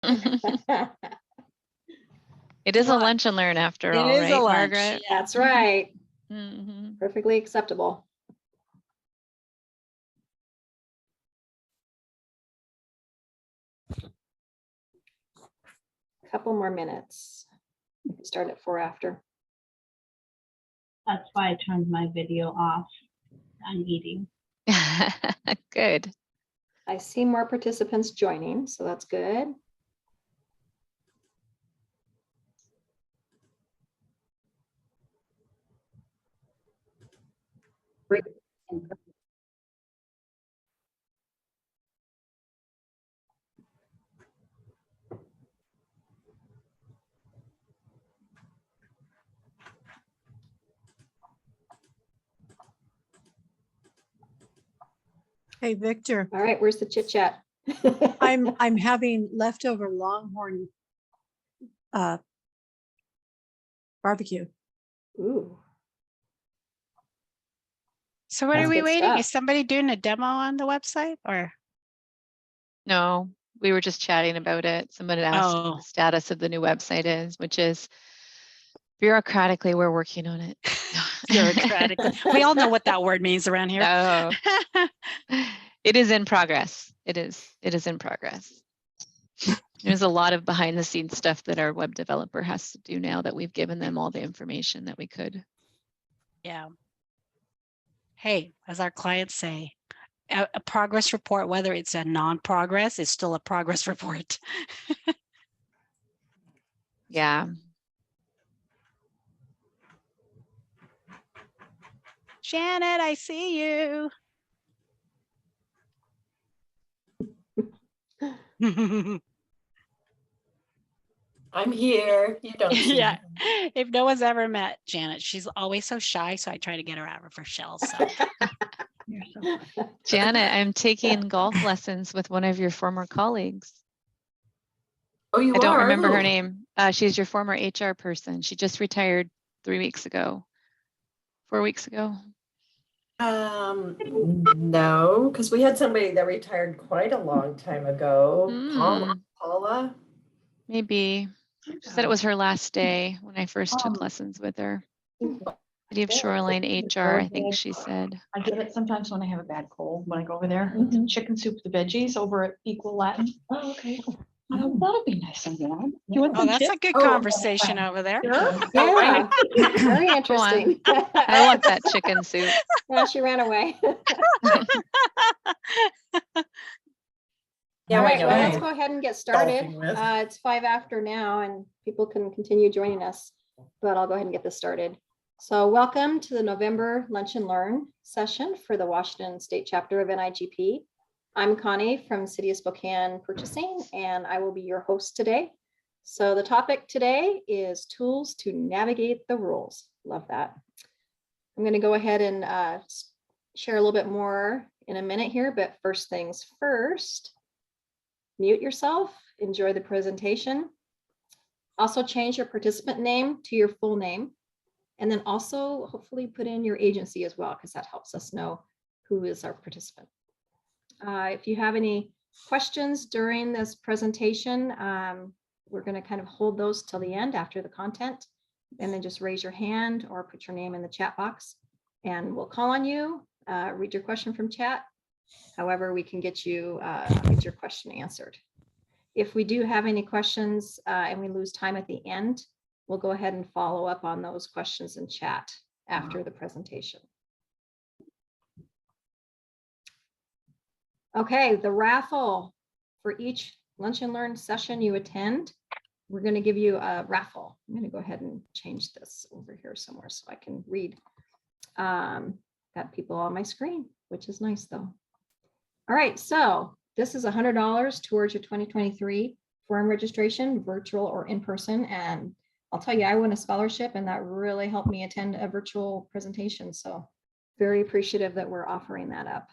It is a lunch and learn after all, It is right, a lunch. Margaret? That's right. Mm-hmm. Perfectly acceptable. Couple more minutes. We can start at 4 after. That's why I turned my video off. I'm eating. Good. I see more participants joining, so that's good. Hey, Victor, All right, where's the chit chat? I'm having leftover Longhorn barbecue. Ooh, So what That's are we good waiting? stuff. Is somebody doing a demo on the website or? No, we were just chatting about it. Someone had asked what Oh. the status of the new website is, which is bureaucratically, we're working on it. Bureaucratically. We all know what that word means around here. No. It is in progress. It is in progress. There's a lot of behind the scenes stuff that our web developer has to do now that we've given them all the information that we could. Yeah. Hey, as our clients say, a progress report, whether it's a non-progress, is still a progress report. Yeah. Janet, I see you. I'm here. You don't see Yeah. me. If no one's ever met Janet, she's always so shy. So I try to get her out of her shell. So you're so funny. Janet, I'm taking golf lessons with one of your former colleagues. Oh, you I don't are? remember her Who? name. She's your former HR person. She just retired 4 weeks ago. No, because we had somebody that retired quite a long time ago. Paula. Maybe. She said it was her last day when I first took lessons with her. City of Shoreline HR, I think she said. I get it sometimes when I have a bad cold, when I go over there. It's chicken soup with the veggies over at Equal Latin. Oh, okay. That'll be nice and warm. You want Oh, some that's chips? a good Oh, conversation over there. Yeah, very interesting. I want that chicken soup. Well, she ran away. Yeah, All I right, know. well, let's go ahead and get started. Golfing with. It's 5 after now, and people can continue joining us, but I'll go ahead and get this started. So welcome to the November Lunch and Learn session for the Washington State Chapter of NIGP. I'm Connie from City of Spokane Purchasing, and I will be your host today. So the topic today is tools to navigate the rules. Love that. I'm going to go ahead and share a little bit more in a minute here, but first things first, mute yourself, enjoy the presentation. Also change your participant name to your full name. And then also hopefully put in your agency as well, because that helps us know who is our participant. If you have any questions during this presentation, we're going to kind of hold those till the end after the content, and then just raise your hand or put your name in the chat box and we'll call on you, read your question from chat. However, we can get your question answered. If we do have any questions and we lose time at the end, we'll go ahead and follow up on those questions in chat after the presentation. Okay, the raffle for each Lunch and Learn session you attend, we're going to give you a raffle. I'm going to go ahead and change this over here somewhere so I can read. Got people on my screen, which is nice though. All right, so this is $100 towards your 2023 forum registration, virtual or in person. And I'll tell you, I won a scholarship and that really helped me attend a virtual presentation. So very appreciative that we're offering that up.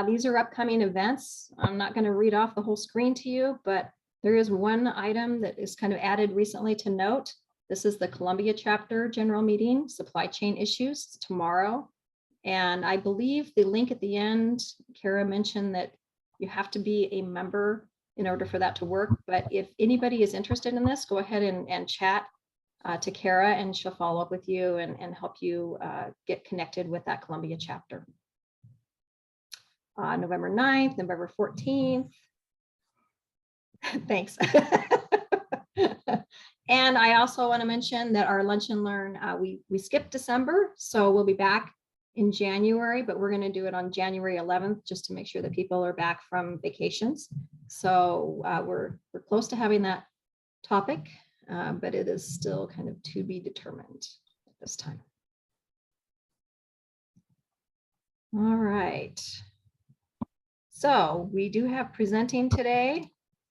These are upcoming events. I'm not going to read off the whole screen to you, but there is one item that is kind of added recently to note. This is the Columbia chapter general meeting, supply chain issues. It's tomorrow. And I believe the link at the end, Kara mentioned that You have to be a member in order for that to work. But if anybody is interested in this, go ahead and chat to Kara, and she'll follow up with you and help you get connected with that Columbia chapter. November 9th, November 14th. Thanks. And I also want to mention that our Lunch and Learn, we skipped December, so we'll be back in January, but we're going to do it on January 11th just to make sure that people are back from vacations. So we're close to having that topic, but it is still kind of to be determined at this time. All right. So we do have presenting today,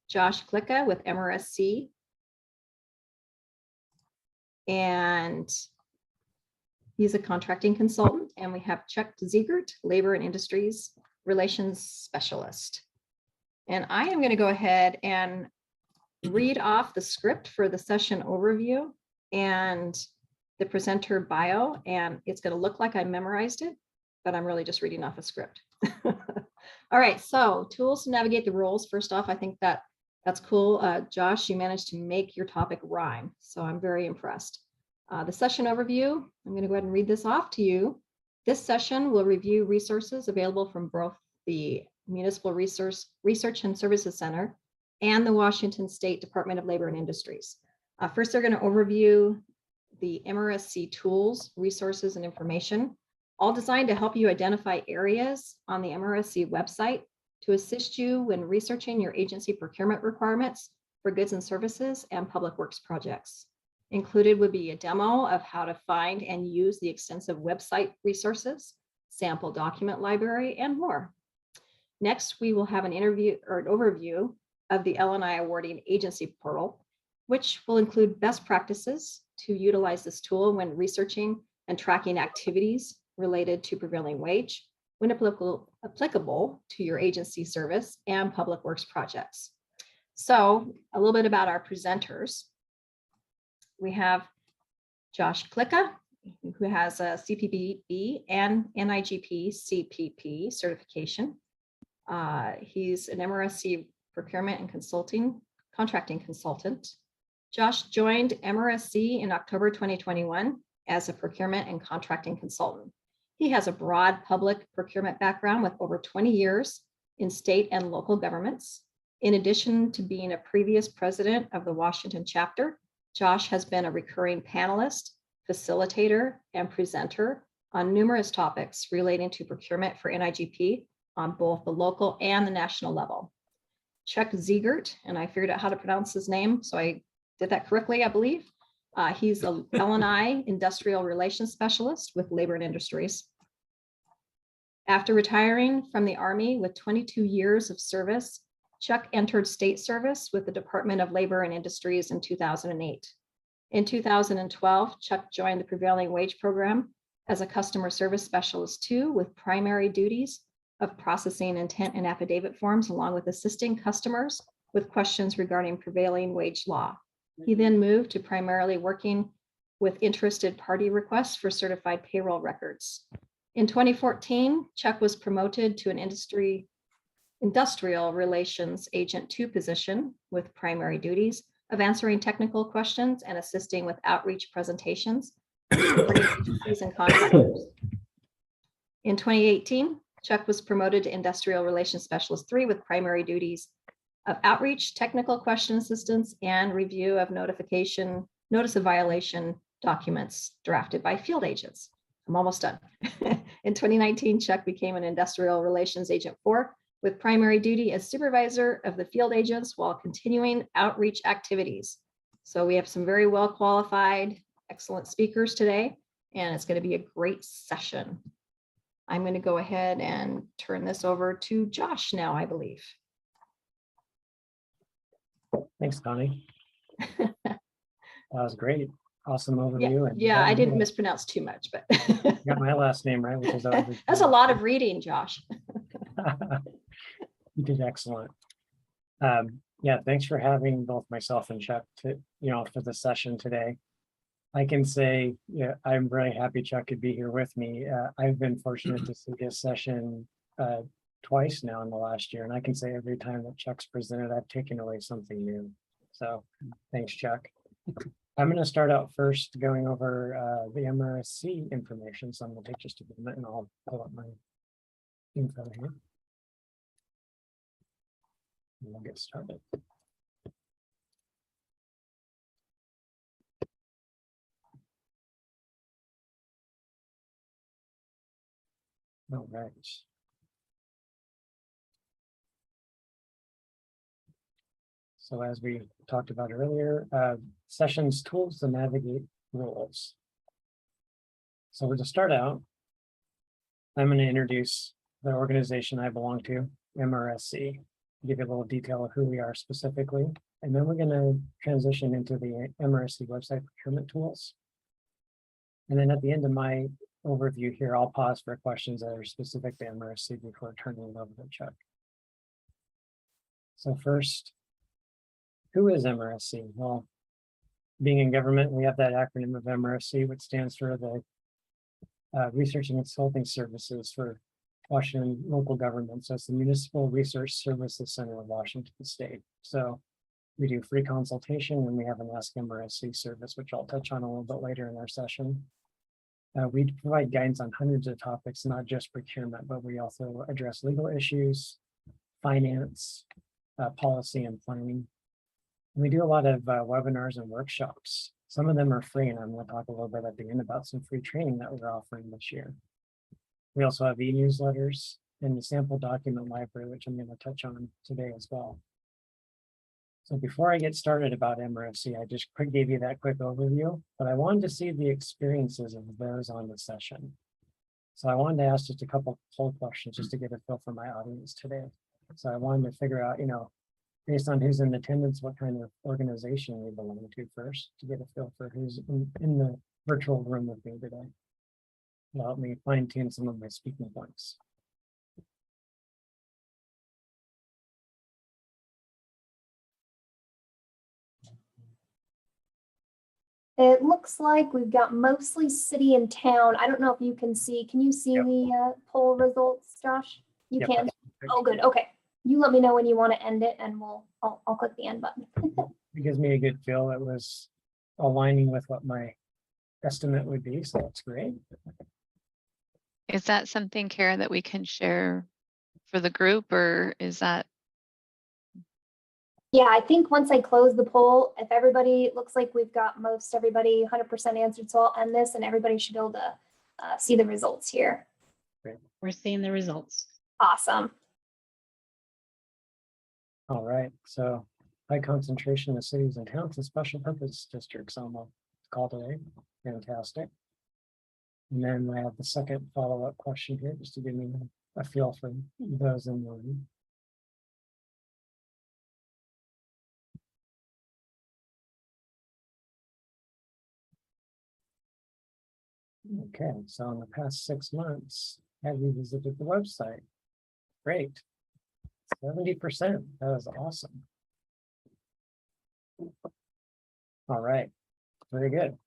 Josh Klika with MRSC. And he's a contracting consultant, and we have Chuck Ziegert, Labor and Industries Relations Specialist. And I am going to go ahead and read off the script for the session overview and the presenter bio, and it's going to look like I memorized it, but I'm really just reading off a script. All right, so tools to navigate the rules. First off, I think that's cool. Josh, you managed to make your topic rhyme, so I'm very impressed. The session overview, I'm going to go ahead and read this off to you. This session will review resources available from both the Municipal Research and Services Center and the Washington State Department of Labor and Industries. First, they're going to overview the MRSC tools, resources, and information, all designed to help you identify areas on the MRSC website to assist you when researching your agency procurement requirements for goods and services and public works projects. Included would be a demo of how to find and use the extensive website resources, sample document library, and more. Next, we will have an interview or an overview of the L&I awarding agency portal, which will include best practices to utilize this tool when researching and tracking activities related to prevailing wage, when applicable to your agency service and public works projects. So a little bit about our presenters. We have Josh Klika, who has a CPB and NIGP CPP certification. He's an MRSC procurement and contracting consultant. Josh joined MRSC in October 2021 as a procurement and contracting consultant. He has a broad public procurement background with over 20 years in state and local governments. In addition to being a previous president of the Washington chapter, Josh has been a recurring panelist, facilitator, and presenter on numerous topics relating to procurement for NIGP on both the local and the national level. Chuck Ziegert, and I figured out how to pronounce his name, so I did that correctly, I believe. He's a L&I Industrial Relations Specialist with Labor and Industries. After retiring from the Army with 22 years of service, Chuck entered state service with the Department of Labor and Industries in 2008. In 2012, Chuck joined the Prevailing Wage Program as a customer service specialist too, with primary duties of processing intent and affidavit forms, along with assisting customers with questions regarding prevailing wage law. He then moved to primarily working with interested party requests for certified payroll records. In 2014, Chuck was promoted to an industrial relations agent 2 position with primary duties of answering technical questions and assisting with outreach presentations for agencies and contractors. In 2018, Chuck was promoted to industrial relations specialist 3 with primary duties of outreach, technical question assistance, and review of notice of violation documents drafted by field agents. I'm almost done. In 2019, Chuck became an industrial relations agent 4 with primary duty as supervisor of the field agents while continuing outreach activities. So we have some very well qualified, excellent speakers today, and it's going to be a great session. I'm going to go ahead and turn this over to Josh now, I believe. Thanks, Connie. That was great. Awesome overview. Yeah, I didn't mispronounce too much, but got my last name right, which is always that's a lot of reading, Josh. You did excellent. Yeah, thanks for having both myself and Chuck for the session today. I can say, yeah, I'm really happy Chuck could be here with me. I've been fortunate to see this session twice now in the last year, and I can say every time that Chuck's presented, I've taken away something new. So thanks, Chuck. I'm going to start out first going over the MRSC information. So I'm going to take just a minute and I'll pull up my info here. And we'll get started. All right. So as we talked about earlier, sessions tools to navigate rules. So to start out, I'm going to introduce the organization I belong to, MRSC, give you a little detail of who we are specifically, and then we're going to transition into the MRSC website procurement tools. And then at the end of my overview here, I'll pause for questions that are specific to MRSC before turning it over to Chuck. So first, who is MRSC? Well, being in government, we have that acronym of MRSC, which stands for the Research and Consulting Services for Washington Local Government. So it's the Municipal Research Services Center of Washington State. So we do free consultation and we have an Ask MRSC service, which I'll touch on a little bit later in our session. We provide guidance on hundreds of topics, not just procurement, but we also address legal issues, finance, policy and planning. We do a lot of webinars and workshops. Some of them are free, and I'm going to talk a little bit at the end about some free training that we're offering this year. We also have e-newsletters and the sample document library, which I'm going to touch on today as well. So before I get started about MRSC, I just gave you that quick overview, but I wanted to see the experiences of those on the session. So I wanted to ask just a couple poll questions just to get a feel for my audience today. So I wanted to figure out, based on who's in attendance, what kind of organization we belong to first, to get a feel for who's in the virtual room with me today. It'll help me fine tune some of my speaking points. It looks like we've got mostly city and town. I don't know if you can see. Can you see Yep. the poll results, Josh? You Yep, can. that's perfect. Oh, good. Okay. You let me know when you want to end it, and I'll click the end button. It gives me a good feel. It was aligning with what my estimate would be, so that's great. Is that something, Kara, that we can share for the group, or is that? Yeah, I think once I close the poll, if everybody looks like we've got most everybody 100% answered, so I'll end this, and everybody should be able to see the results here. We're seeing the results. Awesome. All right, so high concentration of cities and towns and special purpose districts on the call today. Fantastic. And then I have the second follow-up question here, just to give me a feel for those in the room. Okay, so in the past 6 months, have you visited the website? Great. 70%. That was awesome. All right, very good.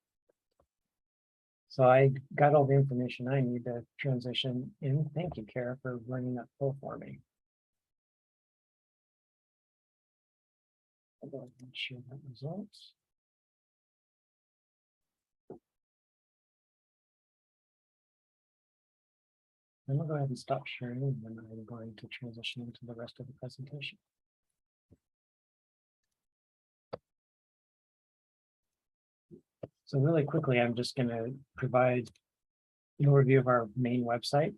So I got all the information I need to transition in. Thank you, Kara, for running that poll for me. I'll go ahead and share that results. And I'll go ahead and stop sharing, and then I'm going to transition into the rest of the presentation. So really quickly, I'm just going to provide an overview of our main website.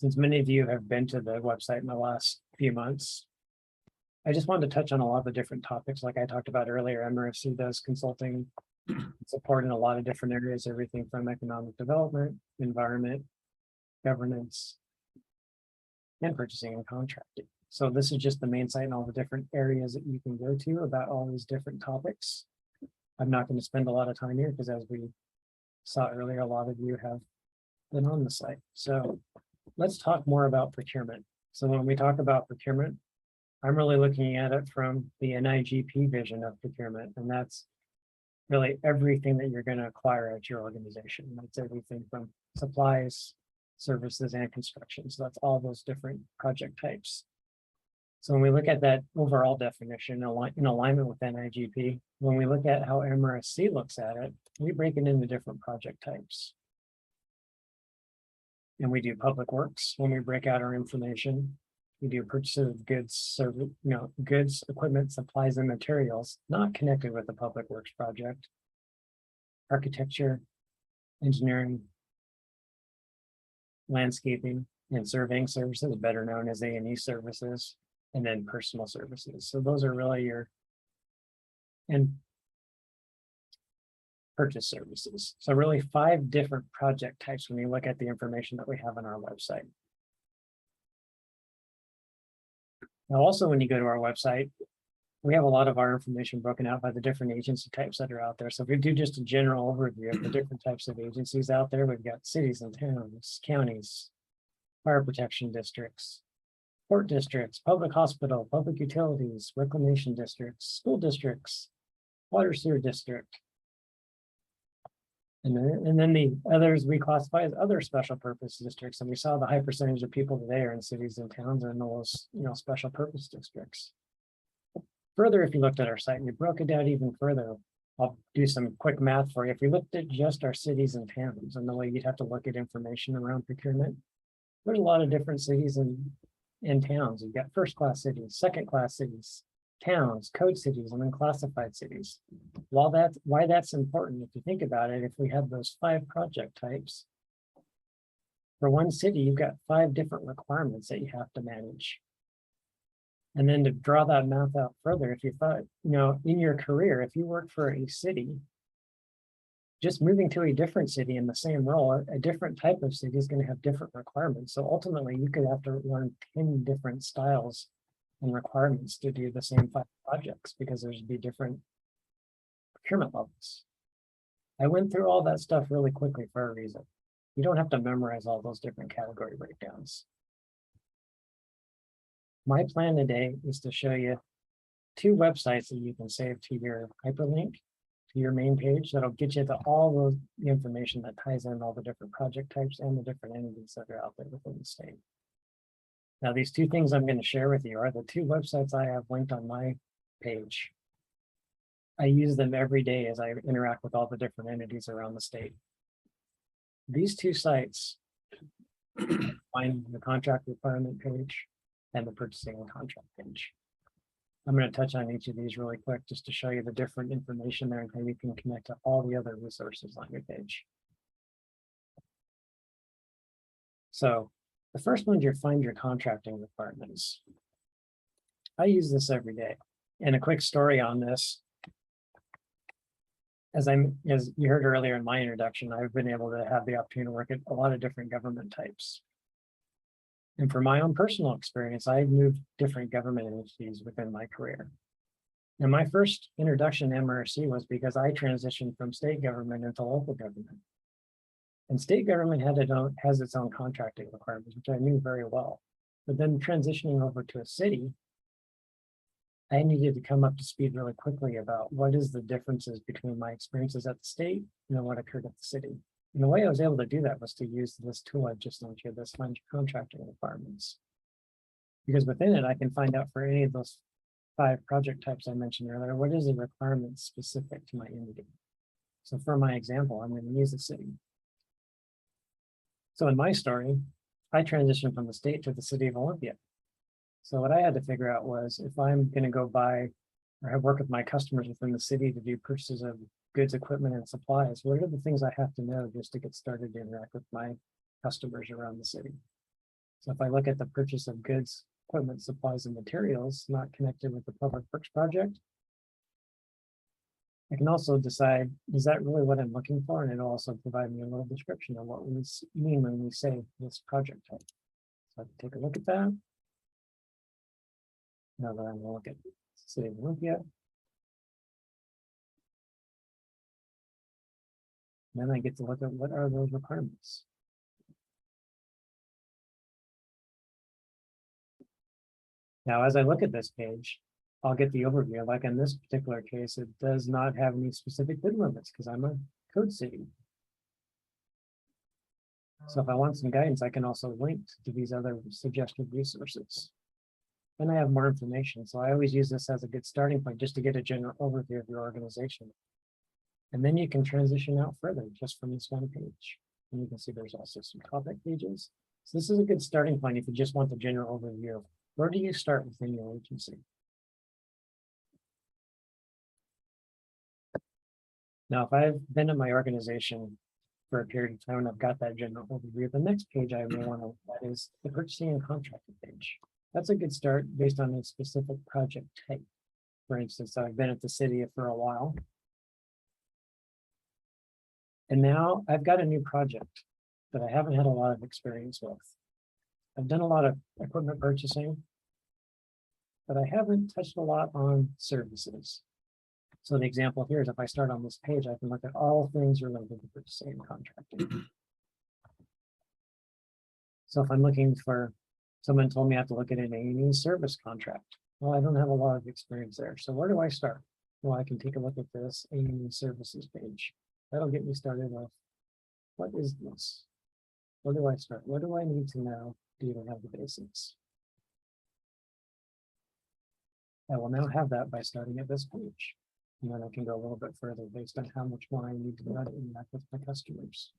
Since many of you have been to the website in the last few months, I just wanted to touch on a lot of the different topics. Like I talked about earlier, MRSC does consulting support in a lot of different areas, everything from economic development, environment, governance, and purchasing and contracting. So this is just the main site and all the different areas that you can go to about all these different topics. I'm not going to spend a lot of time here because, as we saw earlier, a lot of you have been on the site. So let's talk more about procurement. So when we talk about procurement, I'm really looking at it from the NIGP vision of procurement, and that's really everything that you're going to acquire at your organization. That's everything from supplies, services, and construction. So that's all those different project types. So when we look at that overall definition in alignment with NIGP, when we look at how MRSC looks at it, we break it into different project types. And we do public works when we break out our information. We do purchases of goods, service, goods, equipment, supplies, and materials not connected with the public works project. Architecture, engineering, landscaping, and surveying services, better known as A&E services, and then personal services. So those are really your and purchase services. So really 5 different project types when you look at the information that we have on our website. Now, also, when you go to our website, we have a lot of our information broken out by the different agency types that are out there. So if we do just a general overview of the different types of agencies out there, we've got cities and towns, counties, fire protection districts, port districts, public hospital, public utilities, reclamation districts, school districts, water sewer district. And then the others we classify as other special purpose districts. And we saw the high percentage of people today are in cities and towns and those, special purpose districts. Further, if you looked at our site and you broke it down even further, I'll do some quick math for you. If we looked at just our cities and towns and the way you'd have to look at information around procurement, there's a lot of different cities and towns. You've got first-class cities, second-class cities, towns, code cities, and then classified cities. Why that's important, if you think about it, if we have those 5 project types, for one city, you've got 5 different requirements that you have to manage. And then to draw that math out further, if you thought, in your career, if you work for a city, just moving to a different city in the same role, a different type of city is going to have different requirements. So ultimately, you could have to learn 10 different styles and requirements to do the same 5 projects because there's be different procurement levels. I went through all that stuff really quickly for a reason. You don't have to memorize all those different category breakdowns. My plan today is to show you 2 websites that you can save to your hyperlink to your main page that'll get you to all the information that ties in all the different project types and the different entities that are out there within the state. Now, these 2 things I'm going to share with you are the 2 websites I have linked on my page. I use them every day as I interact with all the different entities around the state. These 2 sites find the contract requirement page and the purchasing and contract page. I'm going to touch on each of these really quick just to show you the different information there and how you can connect to all the other resources on your page. So the first one is your find your contracting requirements. I use this every day. And a quick story on this. As you heard earlier in my introduction, I've been able to have the opportunity to work at a lot of different government types. And for my own personal experience, I've moved different government entities within my career. And my first introduction to MRSC was because I transitioned from state government into local government. And state government has its own contracting requirements, which I knew very well. But then transitioning over to a city, I needed to come up to speed really quickly about what is the differences between my experiences at the state and what occurred at the city. And the way I was able to do that was to use this tool I just linked here, this find contracting requirements. Because within it, I can find out for any of those 5 project types I mentioned earlier, what is the requirement specific to my entity? So for my example, I'm going to use a city. So in my story, I transitioned from the state to the city of Olympia. So what I had to figure out was if I'm going to go buy or have work with my customers within the city to do purchases of goods, equipment, and supplies, what are the things I have to know just to get started to interact with my customers around the city? So if I look at the purchase of goods, equipment, supplies, and materials not connected with the public works project, I can also decide, is that really what I'm looking for? And it'll also provide me a little description of what we mean when we say this project type. So I can take a look at that. Now that I'm going to look at City of Olympia. Then I get to look at what are those requirements. Now, as I look at this page, I'll get the overview. Like in this particular case, it does not have any specific bid limits because I'm a code city. So if I want some guidance, I can also link to these other suggested resources. And I have more information. So I always use this as a good starting point just to get a general overview of your organization. And then you can transition out further just from this one page. And you can see there's also some topic pages. So this is a good starting point if you just want the general overview of where do you start within your agency. Now, if I've been in my organization for a period of time and I've got that general overview, the next page I may want to look at is the purchasing and contracting page. That's a good start based on a specific project type. For instance, I've been at the city for a while. And now I've got a new project that I haven't had a lot of experience with. I've done a lot of equipment purchasing, but I haven't touched a lot on services. So the example here is if I start on this page, I can look at all things related to purchasing and contracting. So if I'm looking for, someone told me I have to look at an A&E service contract. Well, I don't have a lot of experience there. So where do I start? Well, I can take a look at this A&E services page. That'll get me started with, what is this? Where do I start? What do I need to know to even have the basics? I will now have that by starting at this page. And then I can go a little bit further based on how much more I need to know to interact with my customers.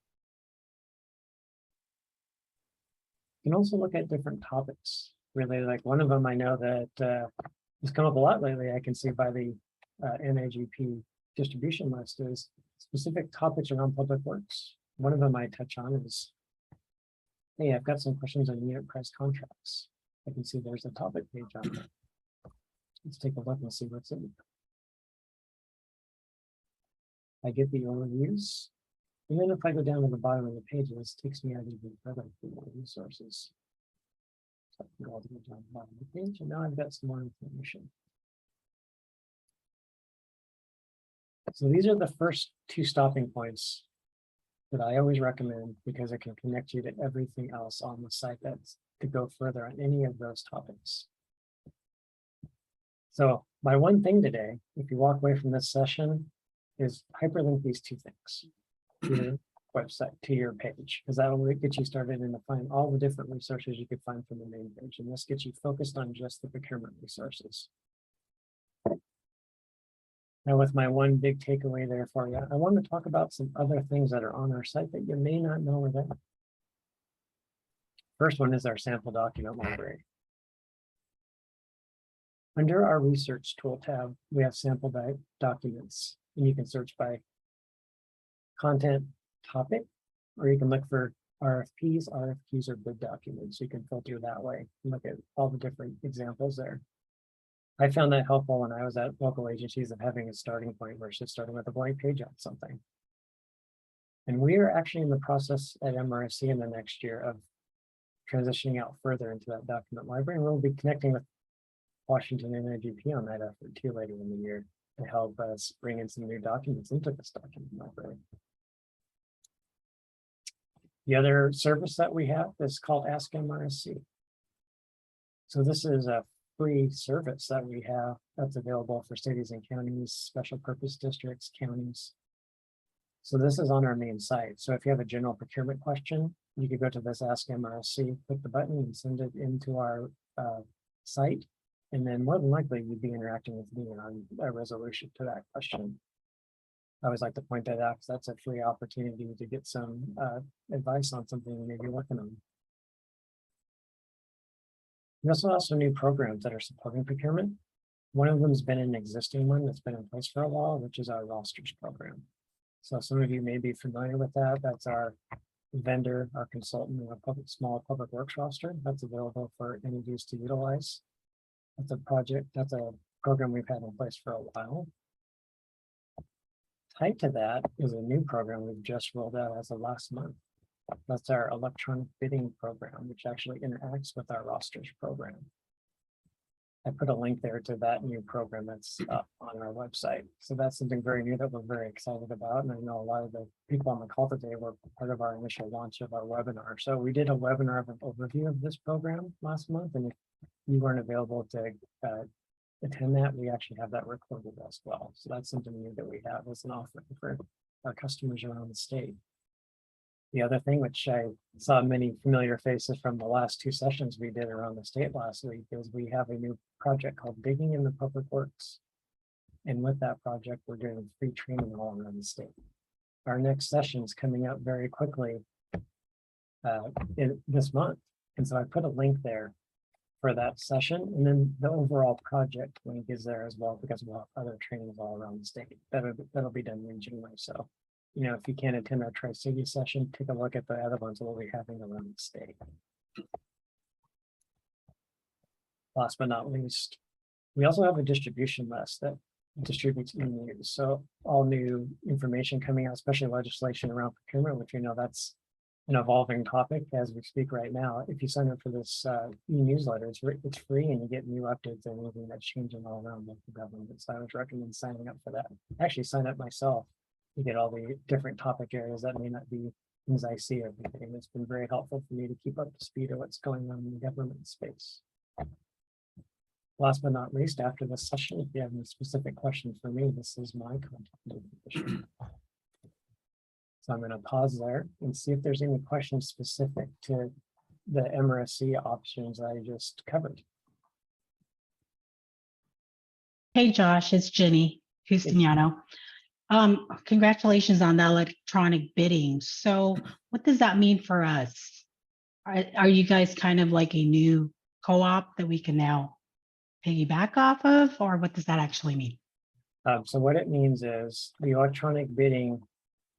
You can also look at different topics related. Like one of them I know that has come up a lot lately. I can see by the NAGP distribution list is specific topics around public works. One of them I touch on is, hey, I've got some questions on unit price contracts. I can see there's a topic page on there. Let's take a look and see what's in it. I get the overviews. And then if I go down to the bottom of the page, this takes me out even further for more resources. So I can go all the way down to the bottom of the page, and now I've got some more information. So these are the first two stopping points that I always recommend because it can connect you to everything else on the site that's to go further on any of those topics. So my one thing today, if you walk away from this session, is hyperlink these two things to your website, to your page, because that will get you started and to find all the different resources you could find from the main page. And this gets you focused on just the procurement resources. Now, with my one big takeaway there for you, I want to talk about some other things that are on our site that you may not know are there. First one is our sample document library. Under our research tool tab, we have sample documents, and you can search by content topic, or you can look for RFPs. RFQs are bid documents. You can filter that way and look at all the different examples there. I found that helpful when I was at local agencies of having a starting point versus starting with a blank page on something. And we are actually in the process at MRSC in the next year of transitioning out further into that document library. And we'll be connecting with Washington and NAGP on that effort too later in the year to help us bring in some new documents into this document library. The other service that we have is called Ask MRSC. So this is a free service that we have that's available for cities and counties, special purpose districts, counties. So this is on our main site. So if you have a general procurement question, you could go to this Ask MRSC, click the button and send it into our site. And then more than likely you'd be interacting with me on a resolution to that question. I always like to point that out because that's a free opportunity to get some advice on something you may be working on. We also have some new programs that are supporting procurement. One of them has been an existing one that's been in place for a while, which is our rosters program. So some of you may be familiar with that. That's our vendor, our consultant, our small public works roster that's available for entities to utilize. That's a project, that's a program we've had in place for a while. Tied to that is a new program we've just rolled out as of last month. That's our electronic bidding program, which actually interacts with our rosters program. I put a link there to that new program that's up on our website. So that's something very new that we're very excited about. And I know a lot of the people on the call today were part of our initial launch of our webinar. So we did a webinar of an overview of this program last month. And if you weren't available to attend that, we actually have that recorded as well. So that's something new that we have as an offering for our customers around the state. The other thing, which I saw many familiar faces from the last 2 sessions we did around the state last week, is we have a new project called Digging in the Public Works. And with that project, we're doing free training all around the state. Our next session is coming up very quickly this month. And so I put a link there for that session, and then the overall project link is there as well, because we'll have other trainings all around the state that'll be done regionally. So, you know, if you can't attend our Tri-City session, take a look at the other ones that we'll be having around the state. Last but not least, we also have a distribution list that distributes e-news. So all new information coming out, especially legislation around procurement, which, you know, that's an evolving topic as we speak right now. If you sign up for this e-newsletter, it's free, and you get new updates and anything that's changing all around local government. So I would recommend signing up for that. Actually, sign up myself. You get all the different topic areas that may not be things I see every day. And it's been very helpful for me to keep up to speed of what's going on in the government space. Last but not least, after this session, if you have any specific questions for me, this is my contact information. So I'm going to pause there and see if there's any questions specific to the MRSC options I just covered. Hey, Josh, it's Jenny Custiniano. Congratulations on the electronic bidding. So what does that mean for us? Are you guys kind of like a new co-op that we can now piggyback off of, or what does that actually mean? So what it means is the electronic bidding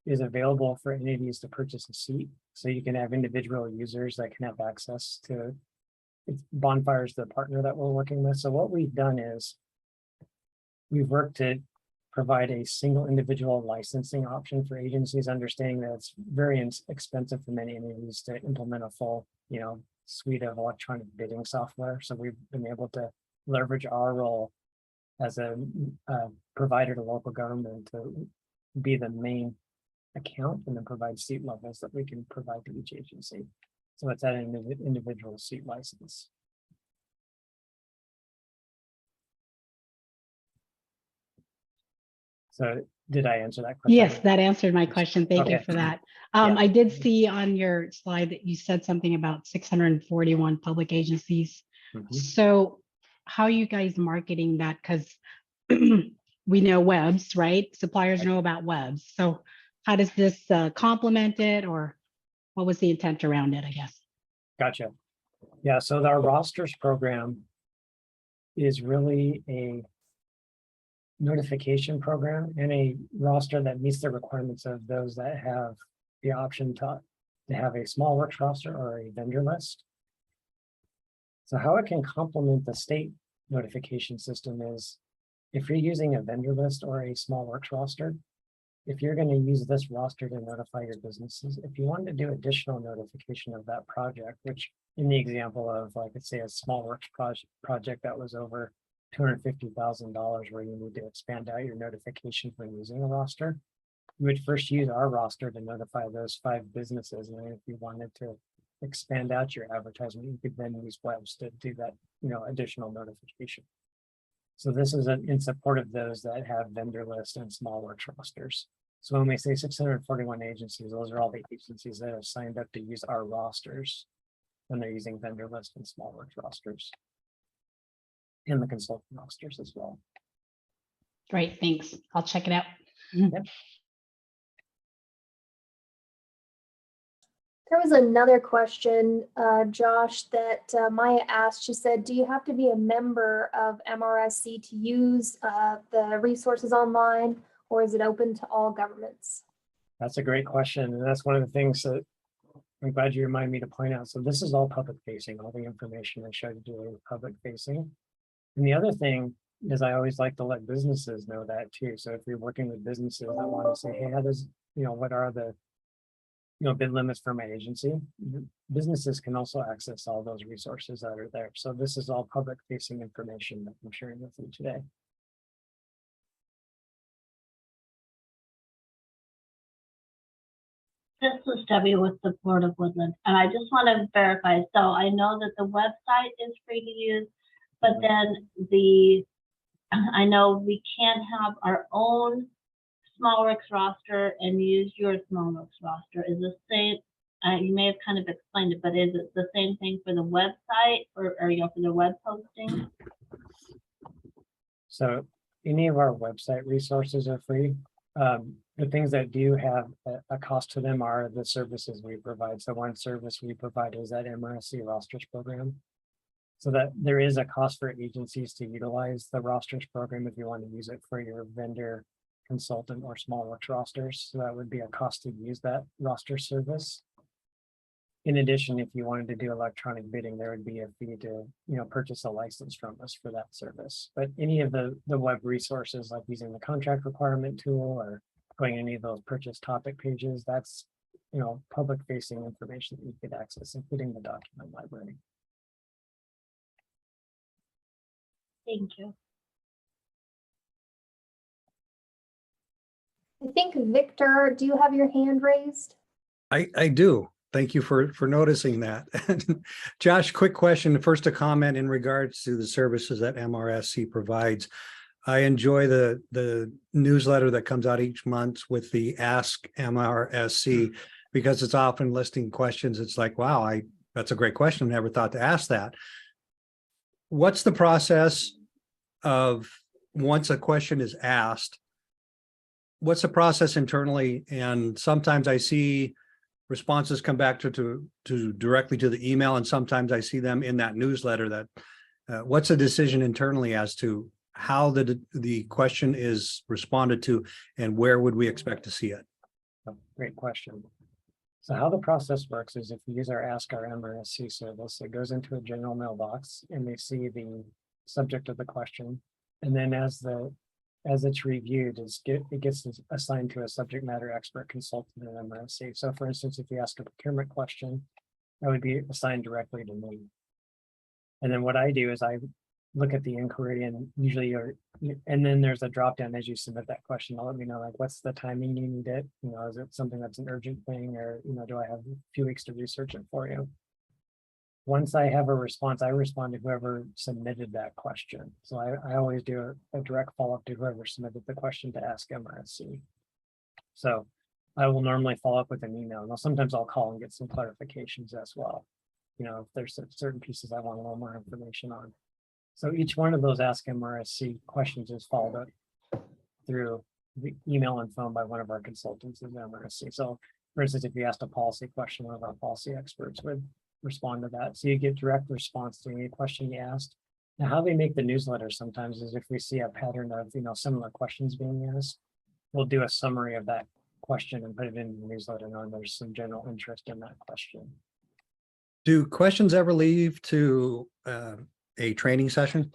is available for entities to purchase a seat. So you can have individual users that can have access to Bonfire's the partner that we're working with. So what we've done is we've worked to provide a single individual licensing option for agencies, understanding that it's very expensive for many entities to implement a full, you know, suite of electronic bidding software. So we've been able to leverage our role as a provider to local government to be the main account, and then provide seat levels that we can provide to each agency. So it's at an individual seat license. So did I answer that question? Yes, that answered my question. Thank you Okay. for that. Yeah. I did see on your slide that you said something about 641 public agencies. Mhm. So how are you guys marketing that? Because we know webs, right? Suppliers know about webs. So how does this complement it, or what was the intent around it, I guess? Gotcha. Yeah, so our rosters program is really a notification program and a roster that meets the requirements of those that have the option to have a small works roster or a vendor list. So how it can complement the state notification system is if you're using a vendor list or a small works roster, if you're going to use this roster to notify your businesses, if you want to do additional notification of that project, which in the example of, like, let's say a small works project that was over $250,000, where you need to expand out your notification for using a roster, you would first use our roster to notify those 5 businesses. And then if you wanted to expand out your advertisement, you could then use webs to do that, you know, additional notification. So this is in support of those that have vendor lists and small works rosters. So when we say 641 agencies, those are all the agencies that have signed up to use our rosters when they're using vendor list and small works rosters. And the consultant rosters as well. Great, thanks. I'll check it out. Yep. There was another question, Josh, that Maya asked. She said, do you have to be a member of MRSC to use the resources online, or is it open to all governments? That's a great question. And that's one of the things that I'm glad you remind me to point out. So this is all public facing. All the information I showed you is public facing. And the other thing is I always like to let businesses know that too. So if you're working with businesses that want to say, hey, how does, you know, what are the bid limits for my agency, businesses can also access all those resources that are there. So this is all public facing information that I'm sharing with you today. This is Debbie with the Board of Woodland, and I just want to verify. So I know that the website is free to use, but then I know we can't have our own SmallWorks roster and use your SmallWorks roster is the same. You may have kind of explained it, but is it the same thing for the website or for the web posting? So any of our website resources are free. The things that do have a cost to them are the services we provide. So one service we provide is that MRSC rosters program. So that there is a cost for agencies to utilize the rosters program if you want to use it for your vendor, consultant, or SmallWorks rosters. So that would be a cost to use that roster service. In addition, if you wanted to do electronic bidding, there would be a fee to, purchase a license from us for that service. But any of the web resources, like using the contract requirement tool or going any of those purchase topic pages, that's, public facing information that you could access, including the document library. Thank you. I think Victor, do you have your hand raised? I do. Thank you for noticing that. Josh, quick question. First, a comment in regards to the services that MRSC provides. I enjoy the newsletter that comes out each month with the Ask MRSC because it's often listing questions. It's like, wow, that's a great question. Never thought to ask that. What's the process of once a question is asked? What's the process internally? And sometimes I see responses come back to directly to the email, and sometimes I see them in that newsletter. That what's a decision internally as to how the question is responded to, and where would we expect to see it? Oh, great question. So how the process works is if you use our Ask Our MRSC service, it goes into a general mailbox and they see the subject of the question. And then as it's reviewed, it gets assigned to a subject matter expert consultant in MRSC. So for instance, if you ask a procurement question, that would be assigned directly to me. And then what I do is I look at the inquiry, and usually and then there's a drop down as you submit that question. I'll let me know, like, what's the timing you need it? Is it something that's an urgent thing, or, do I have a few weeks to research it for you? Once I have a response, I respond to whoever submitted that question. So I always do a direct follow-up to whoever submitted the question to Ask MRSC. So I will normally follow up with an email. Now, sometimes I'll call and get some clarifications as well. If there's certain pieces I want a little more information on. So each one of those Ask MRSC questions is followed up through the email and phone by one of our consultants in MRSC. So for instance, if you asked a policy question, one of our policy experts would respond to that. So you get direct response to any question you asked. Now, how they make the newsletter sometimes is if we see a pattern of, similar questions being asked, we'll do a summary of that question and put it in the newsletter, knowing there's some general interest in that question. Do questions ever lead to a training session?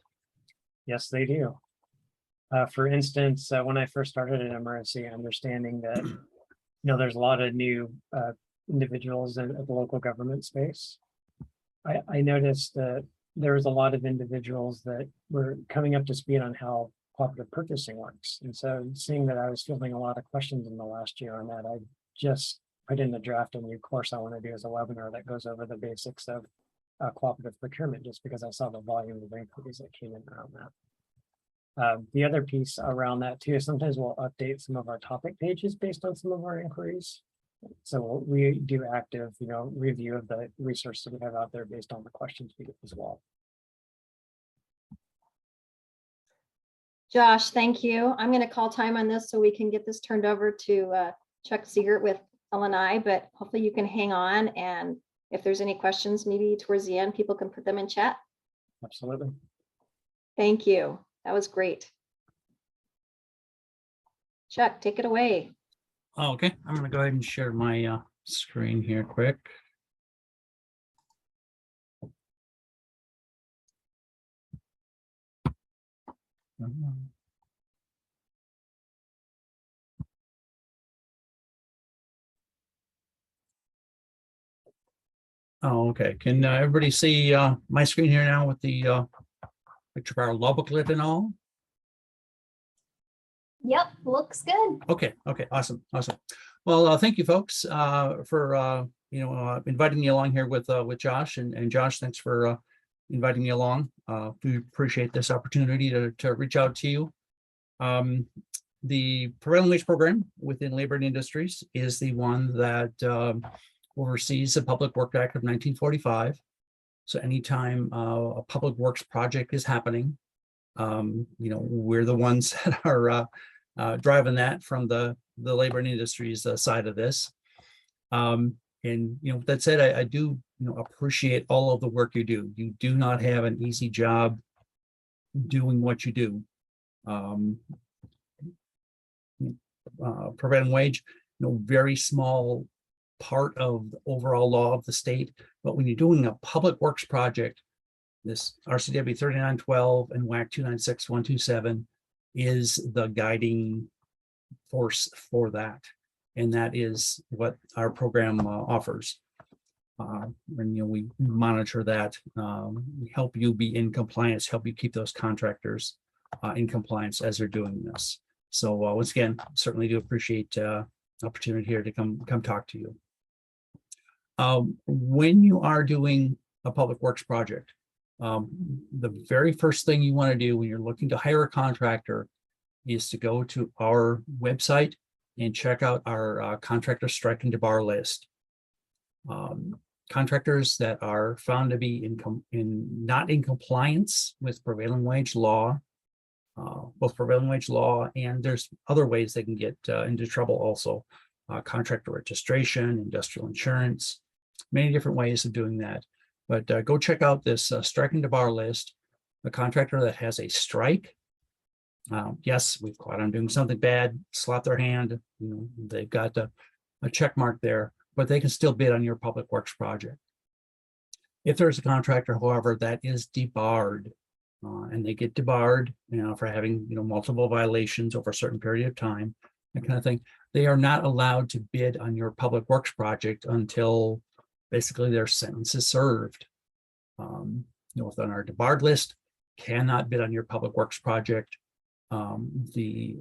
Yes, they do. For instance, when I first started at MRSC, understanding that, there's a lot of new individuals in the local government space. I noticed that there was a lot of individuals that were coming up to speed on how cooperative purchasing works. And so seeing that I was fielding a lot of questions in the last year on that, I just put in the draft a new course I want to do as a webinar that goes over the basics of cooperative procurement, just because I saw the volume of inquiries that came in around that. The other piece around that too is sometimes we'll update some of our topic pages based on some of our inquiries. So we do active, review of the resources we have out there based on the questions we get as well. Josh, thank you. I'm going to call time on this so we can get this turned over to Chuck Ziegert with L&I, but hopefully you can hang on, and if there's any questions, maybe towards the end, people can put them in chat. Absolutely. Thank you. That was great. Chuck, take it away. Okay, I'm going to go ahead and share my screen here quick. Oh, okay. Can everybody see my screen here now with the picture of our law booklet and all? Yep, looks good. Okay, awesome. Well, thank you, folks, for inviting me along here with Josh, and Josh, thanks for inviting me along. We appreciate this opportunity to reach out to you. the prevailing wage program within Labor and Industries is the one that oversees the Public Works Act of 1945. So anytime a public works project is happening, we're the ones that are driving that from the Labor and Industries side of this. And that said, I do appreciate all of the work you do. You do not have an easy job doing what you do. Prevailing wage, very small part of the overall law of the state. But when you're doing a public works project, this RCW 3912 and WAC 296127 is the guiding force for that. And that is what our program offers. And we monitor that, we help you be in compliance, help you keep those contractors in compliance as they're doing this. So once again, certainly do appreciate opportunity here to come talk to you. When you are doing a public works project, the very first thing you want to do when you're looking to hire a contractor is to go to our website and check out our contractor strike and debar list. Contractors that are found to be not in compliance with prevailing wage law, both prevailing wage law, and there's other ways they can get into trouble also. Contractor registration, industrial insurance, many different ways of doing that. But go check out this strike and debar list. A contractor that has a strike, yes, we've caught them doing something bad, slap their hand, they've got a check mark there, but they can still bid on your public works project. If there's a contractor, however, that is debarred, and they get debarred, for having, multiple violations over a certain period of time, that kind of thing, they are not allowed to bid on your public works project until basically their sentence is served. Within our debarred list, cannot bid on your public works project. The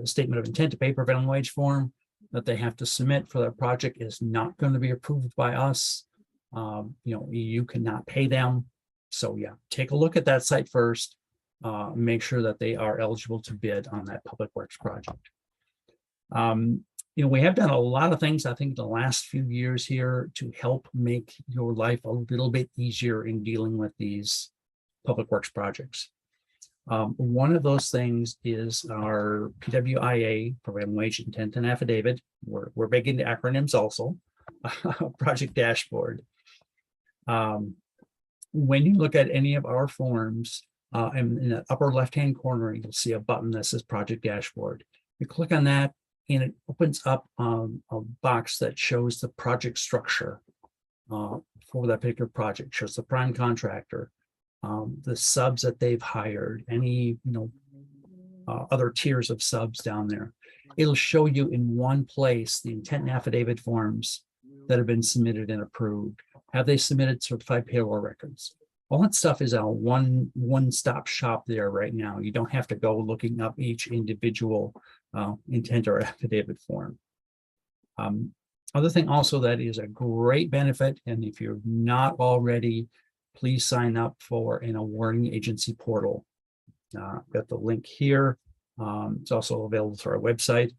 statement of intent to pay prevailing wage form that they have to submit for that project is not going to be approved by us. You cannot pay them. So yeah, take a look at that site first. Make sure that they are eligible to bid on that public works project. We have done a lot of things, I think, the last few years here to help make your life a little bit easier in dealing with these public works projects. One of those things is our PWIA, Prevailing Wage Intent and Affidavit. We're big into acronyms also, project dashboard. When you look at any of our forms, in the upper left-hand corner, you'll see a button that says project dashboard. You click on that and it opens up a box that shows the project structure for that particular project, shows the prime contractor, the subs that they've hired, any other tiers of subs down there. It'll show you in one place the intent and affidavit forms that have been submitted and approved. Have they submitted certified payroll records? All that stuff is a one-stop shop there right now. You don't have to go looking up each individual intent or affidavit form. Other thing also that is a great benefit, and if you're not already, please sign up for an awarding agency portal. Got the link here. It's also available through our website.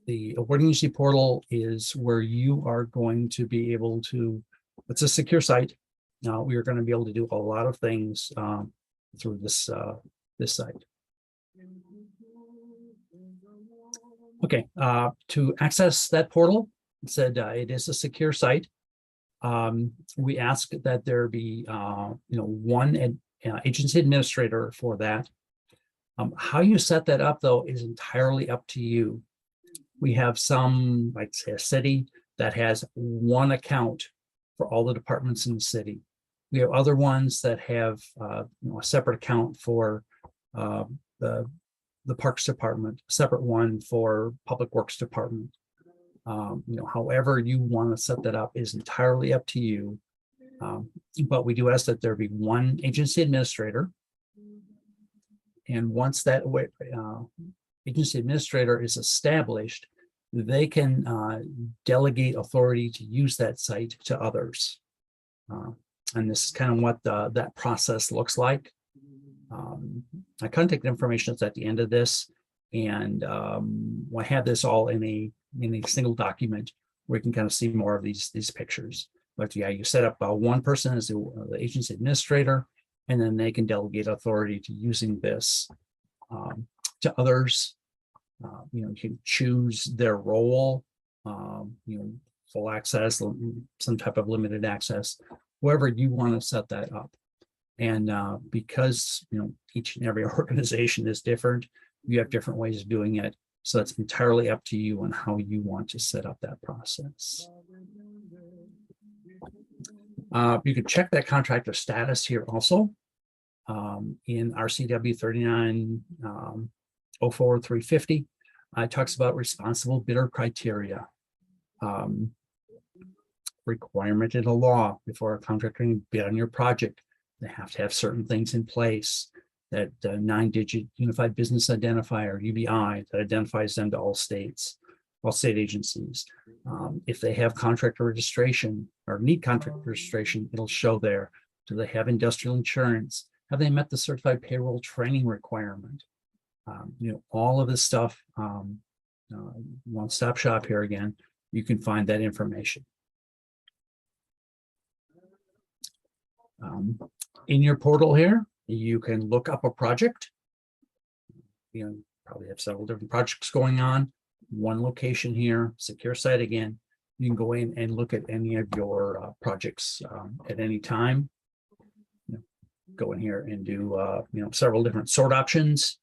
The awarding agency portal is where you are going to be able to, it's a secure site. We are going to be able to do a lot of things through this site. Okay, to access that portal, it said it is a secure site. We ask that there be one agency administrator for that. How you set that up, though, is entirely up to you. We have some, like say a city that has one account for all the departments in the city. We have other ones that have a separate account for the Parks Department, a separate one for Public Works Department. However you want to set that up is entirely up to you. But we do ask that there be one agency administrator. And once that agency administrator is established, they can delegate authority to use that site to others. And this is kind of what that process looks like. My contact information is at the end of this, and I have this all in a single document where you can kind of see more of these pictures. But yeah, you set up one person as the agency administrator, and then they can delegate authority to using this to others. You can choose their role, full access, some type of limited access, wherever you want to set that up. And because each and every organization is different, you have different ways of doing it. So it's entirely up to you on how you want to set up that process. You can check that contractor status here also in RCW 3904-350. It talks about responsible bidder criteria. Requirement in the law before a contractor can bid on your project. They have to have certain things in place. That 9-digit Unified Business Identifier, UBI, that identifies them to all state agencies. If they have contractor registration or need contractor registration, it'll show there. Do they have industrial insurance? Have they met the certified payroll training requirement? All of this stuff, one-stop shop here again, you can find that information. In your portal here, you can look up a project. Probably have several different projects going on. One location here, secure site again. You can go in and look at any of your projects at any time. Go in here and do several different sort options.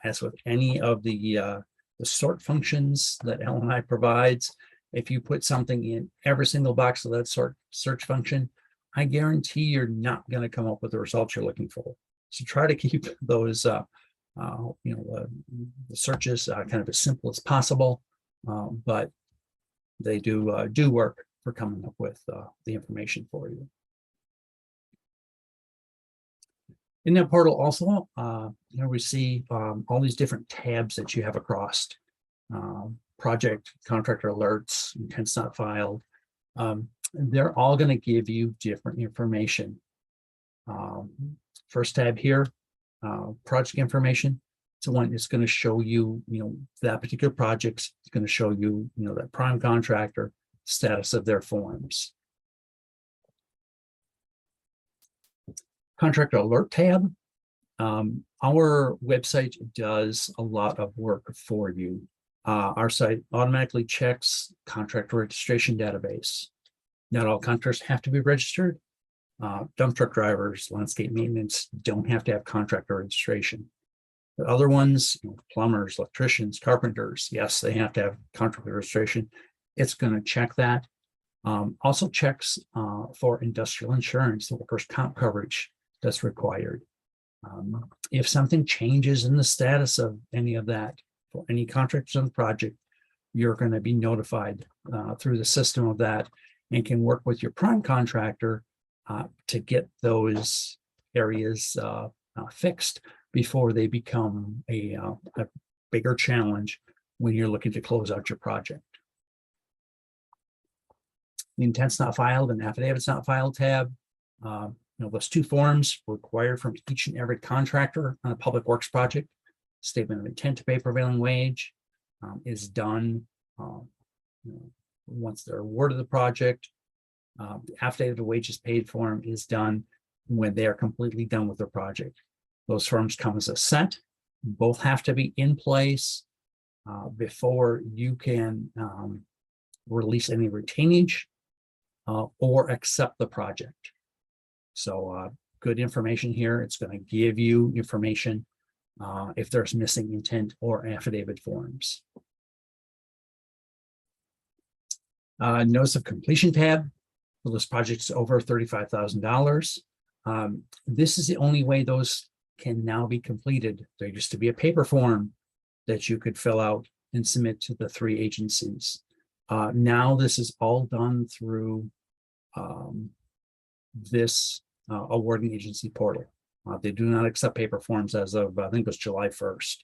As with any of the sort functions that L&I provides, if you put something in every single box of that search function, I guarantee you're not going to come up with the results you're looking for. So try to keep those, the searches kind of as simple as possible, but they do work for coming up with the information for you. In that portal also, we see all these different tabs that you have across. Project, contractor alerts, intents not filed. They're all going to give you different information. First tab here, project information. It's the one that's going to show you, that particular project. It's going to show you, that prime contractor, status of their forms. Contractor alert tab. Our website does a lot of work for you. Our site automatically checks contractor registration database. Not all contractors have to be registered. Dump truck drivers, landscape maintenance don't have to have contractor registration. But other ones, plumbers, electricians, carpenters, yes, they have to have contractor registration. It's going to check that. Also checks for industrial insurance, the workers' comp coverage that's required. If something changes in the status of any of that for any contractors on the project, you're going to be notified through the system of that, and can work with your prime contractor to get those areas fixed before they become a bigger challenge when you're looking to close out your project. The intents not filed and affidavits not filed tab. Those two forms required from each and every contractor on a public works project. Statement of intent to pay prevailing wage is done once they're awarded the project. The affidavit of wages paid form is done when they are completely done with their project. Those forms come as a set. Both have to be in place before you can release any retainage or accept the project. So good information here. It's going to give you information if there's missing intent or affidavit forms. Notice of completion tab. For those projects over $35,000. This is the only way those can now be completed. There used to be a paper form that you could fill out and submit to the 3 agencies. Now this is all done through this awarding agency portal. They do not accept paper forms as of, I think it was July 1st.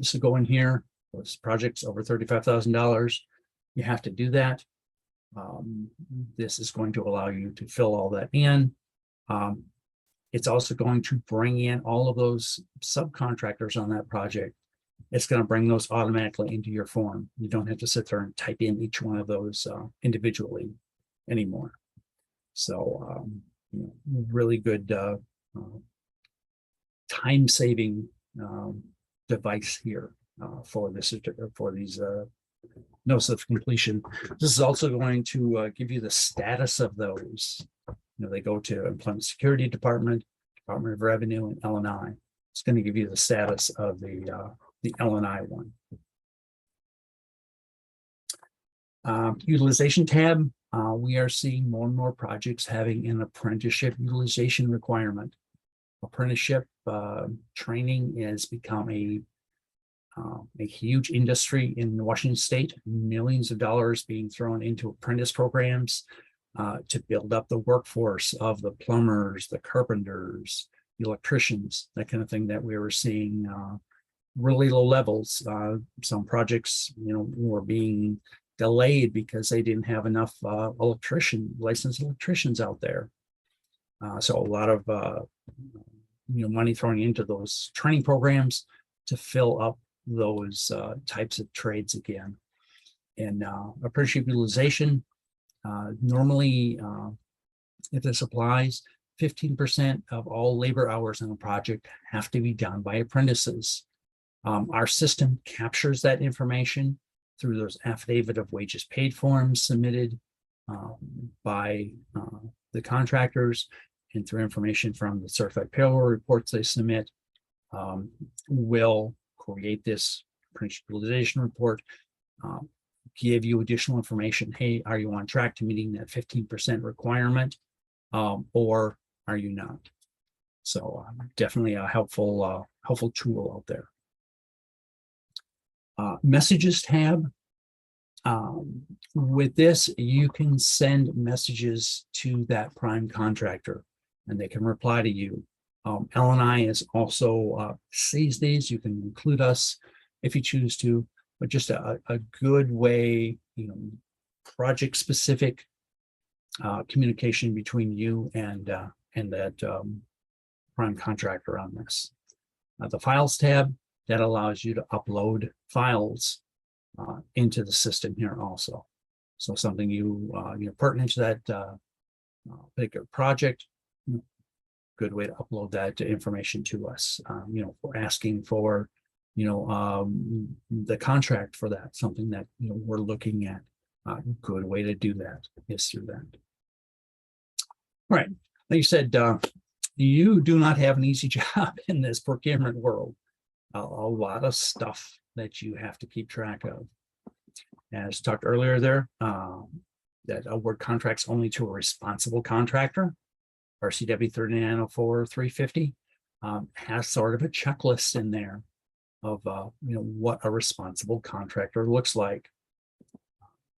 So go in here, those projects over $35,000, you have to do that. This is going to allow you to fill all that in. It's also going to bring in all of those subcontractors on that project. It's going to bring those automatically into your form. You don't have to sit there and type in each one of those individually anymore. So really good time-saving device here for this for these notice of completion. This is also going to give you the status of those. They go to Employment Security Department, Department of Revenue, and L&I. It's going to give you the status of the L&I one. Utilization tab. We are seeing more and more projects having an apprenticeship utilization requirement. Apprenticeship training has become a huge industry in Washington State. Millions of dollars being thrown into apprentice programs to build up the workforce of the plumbers, the carpenters, the electricians, that kind of thing that we were seeing really low levels. Some projects, were being delayed because they didn't have enough licensed electricians out there. So a lot of money thrown into those training programs to fill up those types of trades again. And apprenticeship utilization, normally, if this applies, 15% of all labor hours on a project have to be done by apprentices. Our system captures that information through those affidavit of wages paid forms submitted by the contractors, and through information from the certified payroll reports they submit. Will create this apprenticeship utilization report, give you additional information. Hey, are you on track to meeting that 15% requirement, or are you not? So definitely a helpful tool out there. Messages tab. With this, you can send messages to that prime contractor and they can reply to you. L&I is also sees these. You can include us if you choose to, but just a good way, project specific communication between you and that prime contractor on this. The files tab, that allows you to upload files into the system here also. So something you're pertinent to that particular project, good way to upload that information to us. For asking for, the contract for that, something that we're looking at. Good way to do that is through that. All right, like you said, you do not have an easy job in this procurement world. A lot of stuff that you have to keep track of. As talked earlier there, that award contracts only to a responsible contractor, RCW 3904-350 has sort of a checklist in there of what a responsible contractor looks like.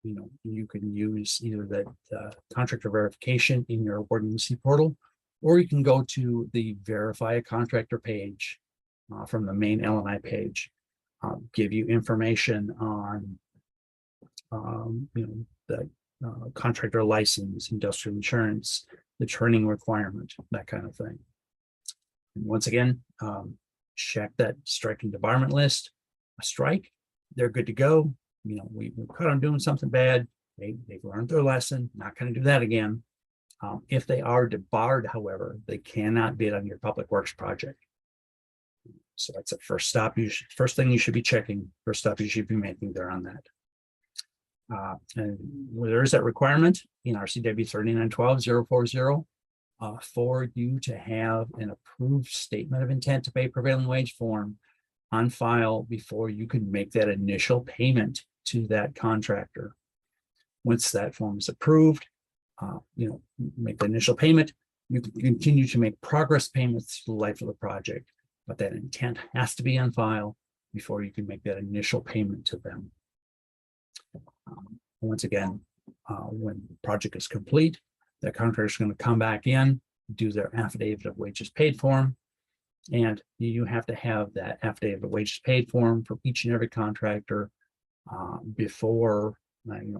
You can use either that contractor verification in your award agency portal, or you can go to the verify a contractor page from the main L&I page, give you information on the contractor license, industrial insurance, the training requirement, that kind of thing. And once again, check that strike and debarment list. A strike, they're good to go. We caught them doing something bad. They've learned their lesson, not going to do that again. If they are debarred, however, they cannot bid on your public works project. So that's the first stop. First thing you should be checking, first stop you should be making there on that. And there is that requirement in RCW 3912-040 for you to have an approved statement of intent to pay prevailing wage form on file before you can make that initial payment to that contractor. Once that form is approved, make the initial payment. You can continue to make progress payments through the life of the project, but that intent has to be on file before you can make that initial payment to them. Once again, when the project is complete, the contractor is going to come back in, do their affidavit of wages paid form, and you have to have that affidavit of wages paid form for each and every contractor before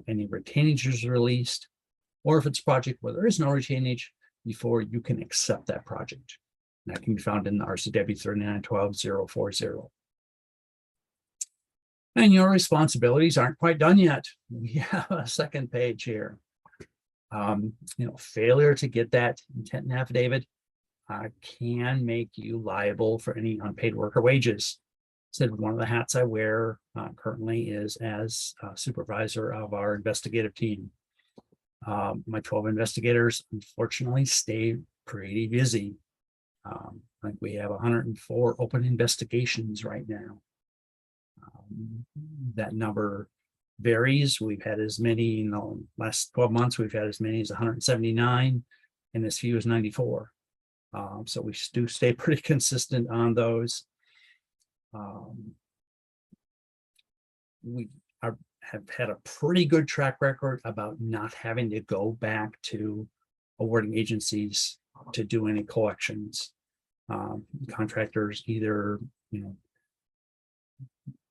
any retainage is released, or if it's a project where there is no retainage, before you can accept that project. That can be found in the RCW 3912040. And your responsibilities aren't quite done yet. We have a second page here. Failure to get that intent and affidavit can make you liable for any unpaid worker wages. So one of the hats I wear currently is as supervisor of our investigative team. My 12 investigators unfortunately stay pretty busy. I think we have 104 open investigations right now. That number varies. We've had as many in the last 12 months, we've had as many as 179 and as few as 94. So we do stay pretty consistent on those. We have had a pretty good track record about not having to go back to awarding agencies to do any collections. Contractors either,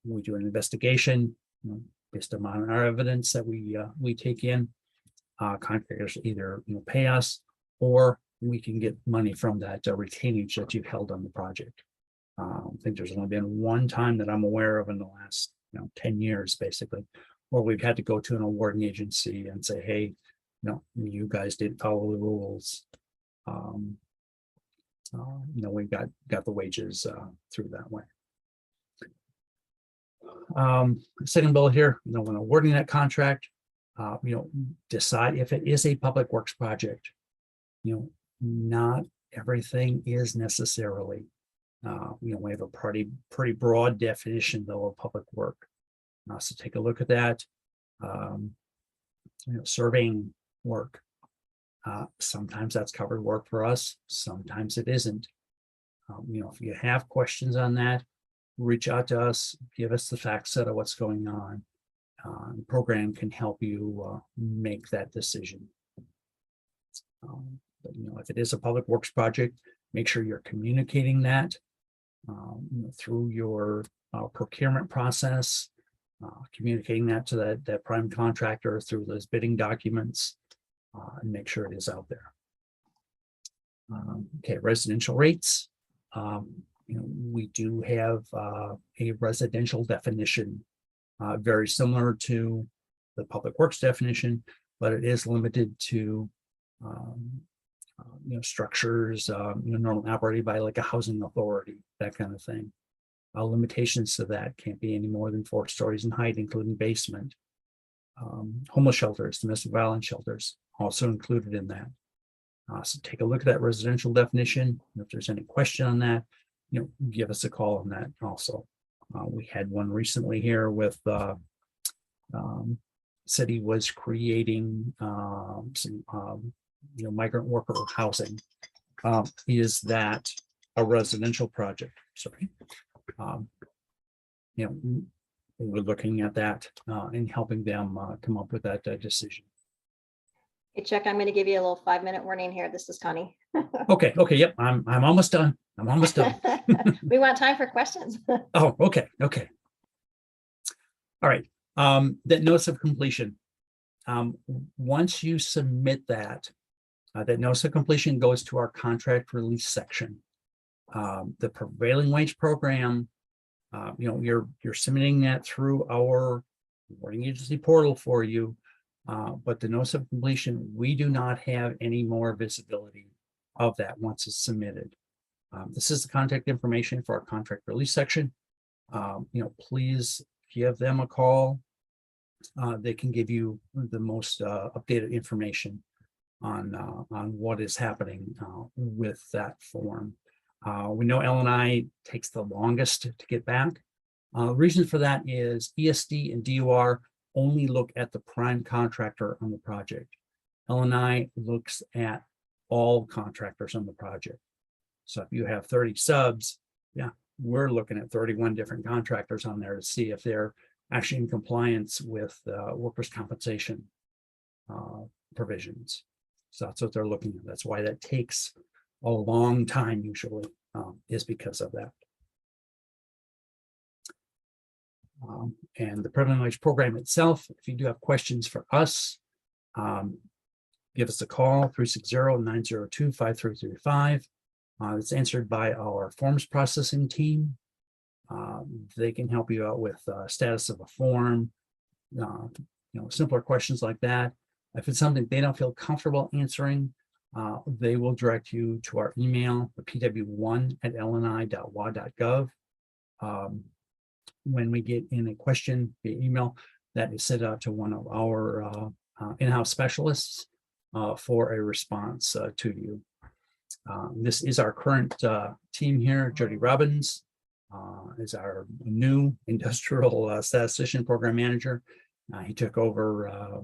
we do an investigation based upon our evidence that we take in. Contractors either pay us, or we can get money from that retainage that you've held on the project. I think there's only been one time that I'm aware of in the last 10 years, basically, where we've had to go to an awarding agency and say, hey, no, you guys didn't follow the rules. We got the wages through that way. Second bullet here, when awarding that contract, decide if it is a public works project. Not everything is necessarily. We have a pretty broad definition though of public work. So take a look at that. Surveying work. Sometimes that's covered work for us. Sometimes it isn't. If you have questions on that, reach out to us, give us the fact set of what's going on. The program can help you make that decision. But if it is a public works project, make sure you're communicating that through your procurement process, communicating that to that prime contractor through those bidding documents, and make sure it is out there. Okay, residential rates. We do have a residential definition, very similar to the public works definition, but it is limited to structures normally operated by like a housing authority, that kind of thing. Limitations to that can't be any more than 4 stories in height, including basement. Homeless shelters, domestic violence shelters, also included in that. So take a look at that residential definition. If there's any question on that, give us a call on that also. We had one recently here with city was creating some migrant worker housing. Is that a residential project? Sorry. We're looking at that and helping them come up with that decision. Hey, Chuck, I'm going to give you a little 5-minute warning here. This is Connie. Okay. Yep. I'm almost done. I'm almost done. We want time for questions. Oh, okay. All right. That notice of completion. Once you submit that notice of completion goes to our contract release section. The prevailing wage program, you're submitting that through our awarding agency portal for you. But the notice of completion, we do not have any more visibility of that once it's submitted. This is the contact information for our contract release section. Please give them a call. They can give you the most updated information on what is happening with that form. We know L&I takes the longest to get back. The reason for that is ESD and DOR only look at the prime contractor on the project. L&I looks at all contractors on the project. So if you have 30 subs, we're looking at 31 different contractors on there to see if they're actually in compliance with workers' compensation provisions. So that's what they're looking at. That's why that takes a long time usually, is because of that. And the prevailing wage program itself, if you do have questions for us, give us a call, 360-902-5335. It's answered by our forms processing team. They can help you out with status of a form, simpler questions like that. If it's something they don't feel comfortable answering, they will direct you to our email, the pw1@lni.wa.gov. When we get in a question via email, that is sent out to one of our in-house specialists for a response to you. This is our current team here. Jody Robbins is our new industrial statistician program manager. He took over,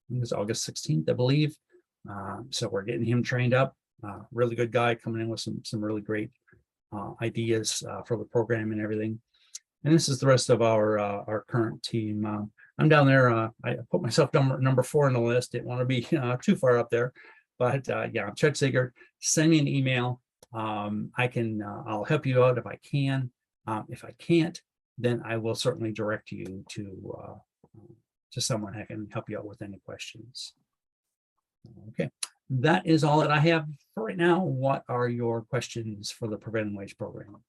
it was August 16th, I believe. So we're getting him trained up. Really good guy coming in with some really great ideas for the program and everything. And this is the rest of our current team. I'm down there. I put myself number 4 on the list. Didn't want to be too far up there, but yeah, Chuck Ziegert. Send me an email. I'll help you out if I can. If I can't, then I will certainly direct you to someone who can help you out with any questions. Okay, that is all that I have for right now. What are your questions for the prevailing wage program?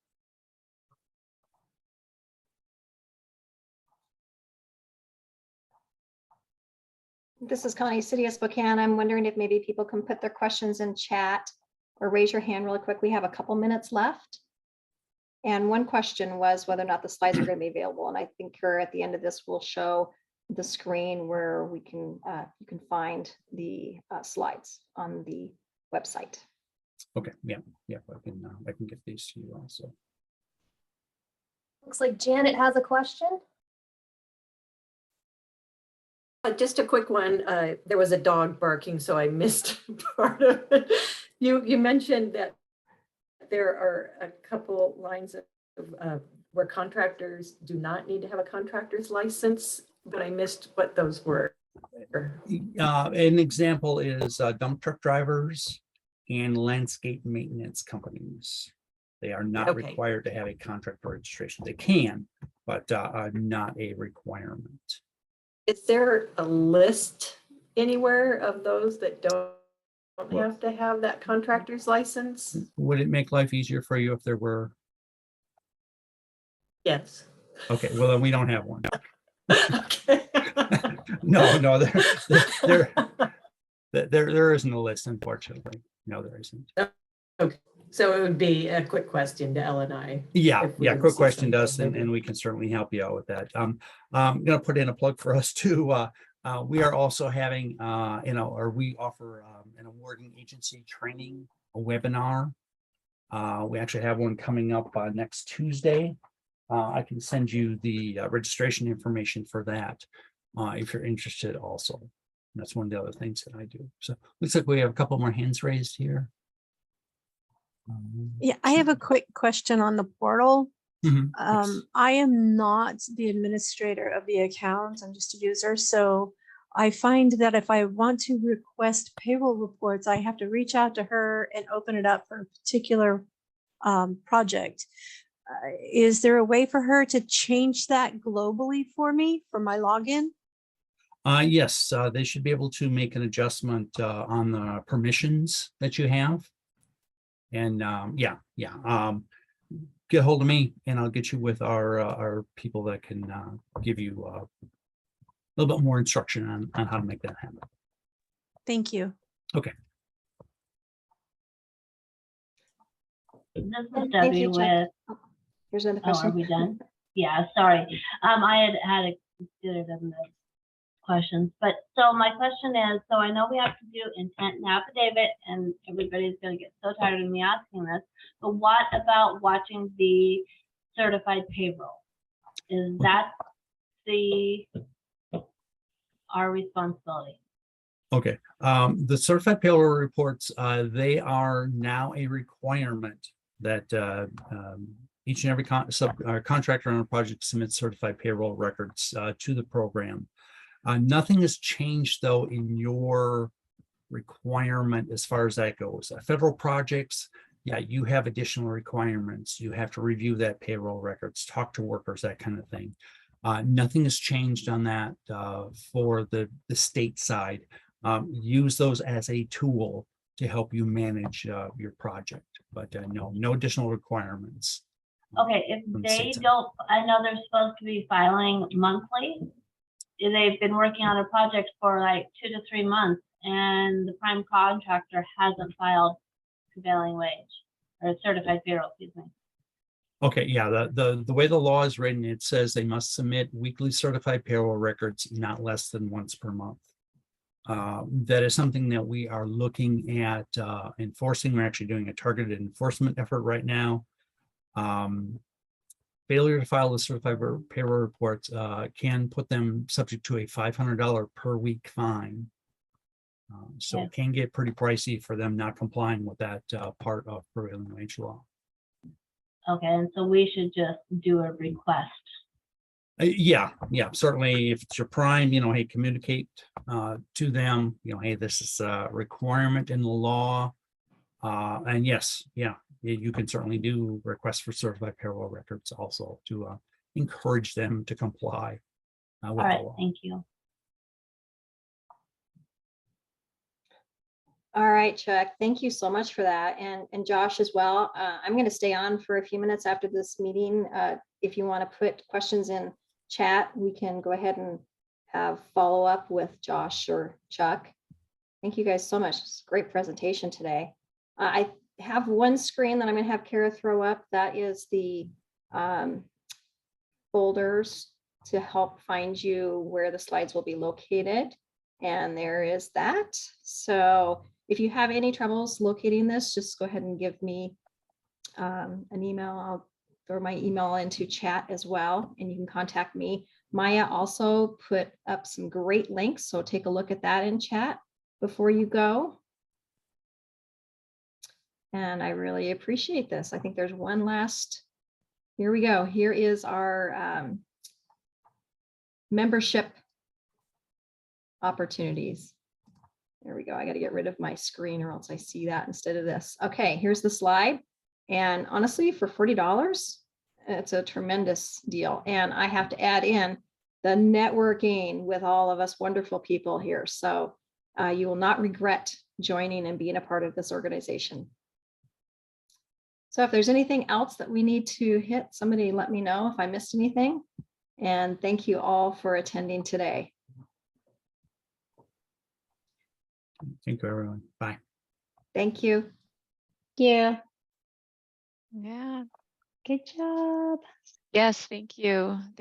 This is Connie, City of Spokane. I'm wondering if maybe people can put their questions in chat or raise your hand really quick. We have a couple minutes left. And one question was whether or not the slides are going to be available. And I think here at the end of this, we'll show the screen where we can you can find the slides on the website. Okay, yeah, I can get these to you also. Looks like Janet has a question. Just a quick one. There was a dog barking, so I missed part of it. You mentioned that there are a couple lines of where contractors do not need to have a contractor's license, but I missed what those were. An example is dump truck drivers and landscape maintenance companies. They are not required to have a contractor registration. They can, but not a requirement. Is there a list anywhere of those that don't have to have that contractor's license? Would it make life easier for you if there were? Yes. Okay, well, then we don't have one. Okay. No, there isn't a list, unfortunately. No, there isn't. Okay, so it would be a quick question to LNI. Yeah, quick question to us, and we can certainly help you out with that. I'm gonna put in a plug for us too. We are also having, or we offer an awarding agency training, a webinar. We actually have one coming up next Tuesday. I can send you the registration information for that if you're interested also. That's one of the other things that I do. So looks like we have a couple more hands raised here. Yeah, I have a quick question on the portal. Yes. I am not the administrator of the account. I'm just a user. So I find that if I want to request payroll reports, I have to reach out to her and open it up for a particular project. Is there a way for her to change that globally for me for my login? Yes, they should be able to make an adjustment on the permissions that you have. And get a hold of me and I'll get you with our people that can give you a little bit more instruction on how to make that happen. Thank you. Okay. This is Thank Debbie you, Chuck. with, Here's another oh, are question. we done? Yeah, sorry. I had a considered of the questions, but so my question is, so I know we have to do intent and affidavit, and everybody's going to get so tired of me asking this, but what about watching the certified payroll? Is that our responsibility? Okay. The certified payroll reports, they are now a requirement that each and every contractor on a project submits certified payroll records to the program. Nothing has changed though in your requirement as far as that goes. Federal projects, yeah, you have additional requirements. You have to review that payroll records, talk to workers, that kind of thing. Nothing has changed on that for the state side. Use those as a tool to help you manage your project, but no additional requirements. Okay, if from the they state side. don't, I know they're supposed to be filing monthly. They've been working on a project for like 2 to 3 months, and the prime contractor hasn't filed prevailing wage or certified payroll, excuse me. Okay, yeah, the way the law is written, it says they must submit weekly certified payroll records not less than once per month. That is something that we are looking at enforcing. We're actually doing a targeted enforcement effort right now. Failure to file the certified payroll reports can put them subject to a $500 per week fine. So Yes. it can get pretty pricey for them not complying with that part of prevailing wage law. Okay, and so we should just do a request. Yeah, certainly if it's your prime, hey, communicate to them, hey, this is a requirement in the law. And yes, you can certainly do requests for certified payroll records also to encourage them to comply with All the right, law. thank you. All right, Chuck, thank you so much for that. And Josh as well. I'm going to stay on for a few minutes after this meeting. If you want to put questions in chat, we can go ahead and have follow up with Josh or Chuck. Thank you guys so much. It's a great presentation today. I have one screen that I'm going to have Kara throw up. That is the folders to help find you where the slides will be located. And there is that. So if you have any troubles locating this, just go ahead and give me an email. I'll throw my email into chat as well, and you can contact me. Maya also put up some great links, so take a look at that in chat before you go. And I really appreciate this. I think there's one last, here we go. Here is our membership opportunities. There we go. I got to get rid of my screen or else I see that instead of this. Okay, here's the slide. And honestly, for $40, it's a tremendous deal. And I have to add in the networking with all of us wonderful people here. So you will not regret joining and being a part of this organization. So if there's anything else that we need to hit, somebody let me know if I missed anything. And thank you all for attending today. Thank you, everyone. Bye. Thank you. Yeah. Yeah. Good job. Yes, thank you. Thank